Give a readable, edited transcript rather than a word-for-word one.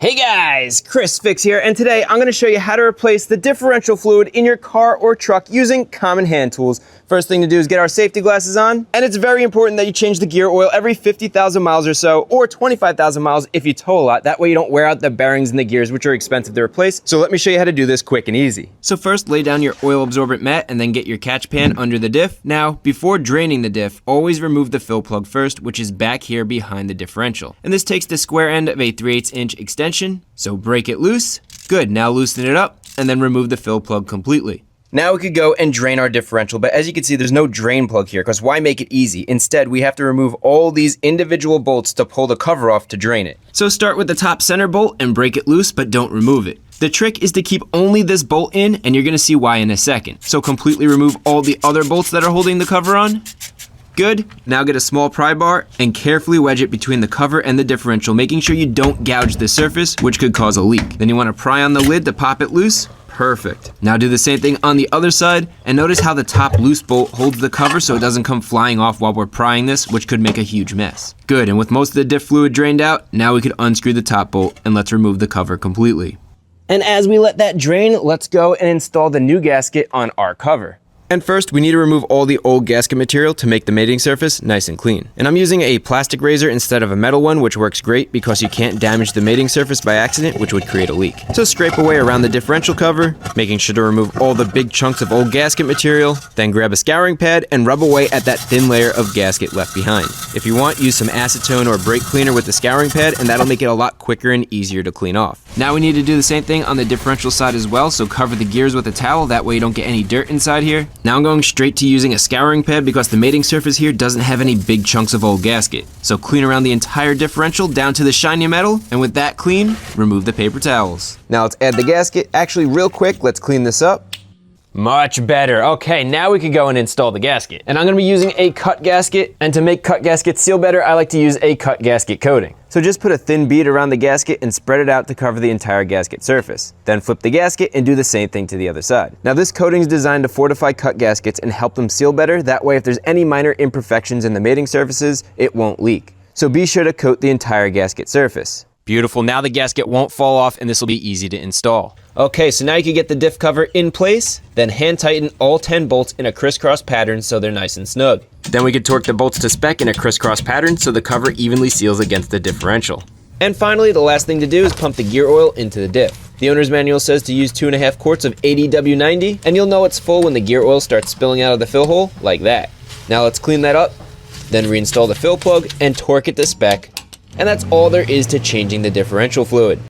Hey guys, ChrisFix here, and today I'm going to show you how to replace the differential fluid in your car or truck using common hand tools. First thing to do is get our safety glasses on, and it's very important that you change the gear oil every 50,000 miles or so, or 25,000 miles if you tow a lot. That way you don't wear out the bearings and the gears, which are expensive to replace. So let me show you how to do this quick and easy. So first, lay down your oil absorbent mat and then get your catch pan under the diff. Now, before draining the diff, always remove the fill plug first, which is back here behind the differential. And this takes the square end of a 3/8 inch extension, so break it loose. Good, now loosen it up and then remove the fill plug completely. Now we could go and drain our differential, but as you can see, there's no drain plug here, because why make it easy? Instead, we have to remove all these individual bolts to pull the cover off to drain it. So start with the top center bolt and break it loose, but don't remove it. The trick is to keep only this bolt in, and you're gonna see why in a second. So completely remove all the other bolts that are holding the cover on. Good. Now get a small pry bar and carefully wedge it between the cover and the differential, making sure you don't gouge the surface, which could cause a leak. Then you wanna pry on the lid to pop it loose. Perfect. Now do the same thing on the other side, and notice how the top loose bolt holds the cover so it doesn't come flying off while we're prying this, which could make a huge mess. Good, and with most of the diff fluid drained out, now we could unscrew the top bolt and let's remove the cover completely. And as we let that drain, let's go and install the new gasket on our cover. And first, we need to remove all the old gasket material to make the mating surface nice and clean. And I'm using a plastic razor instead of a metal one, which works great because you can't damage the mating surface by accident, which would create a leak. So scrape away around the differential cover, making sure to remove all the big chunks of old gasket material, then grab a scouring pad and rub away at that thin layer of gasket left behind. If you want, use some acetone or brake cleaner with the scouring pad, and that'll make it a lot quicker and easier to clean off. Now we need to do the same thing on the differential side as well, so cover the gears with a towel, that way you don't get any dirt inside here. Now I'm going straight to using a scouring pad because the mating surface here doesn't have any big chunks of old gasket. So clean around the entire differential down to the shiny metal, and with that clean, remove the paper towels. Now let's add the gasket. Actually, real quick, let's clean this up. Much better. Okay, now we can go and install the gasket. And I'm gonna be using a cut gasket, and to make cut gaskets seal better, I like to use a cut gasket coating. So just put a thin bead around the gasket and spread it out to cover the entire gasket surface. Then flip the gasket and do the same thing to the other side. Now this coating is designed to fortify cut gaskets and help them seal better. That way if there's any minor imperfections in the mating surfaces, it won't leak. So be sure to coat the entire gasket surface. Beautiful, now the gasket won't fall off and this will be easy to install. Okay, so now you can get the diff cover in place, then hand tighten all 10 bolts in a crisscross pattern so they're nice and snug. Then we can torque the bolts to spec in a crisscross pattern so the cover evenly seals against the differential. And finally, the last thing to do is pump the gear oil into the diff. The owner's manual says to use 2.5 quarts of 80W90, and you'll know it's full when the gear oil starts spilling out of the fill hole, like that. Now let's clean that up, then reinstall the fill plug and torque it to spec. And that's all there is to changing the differential fluid.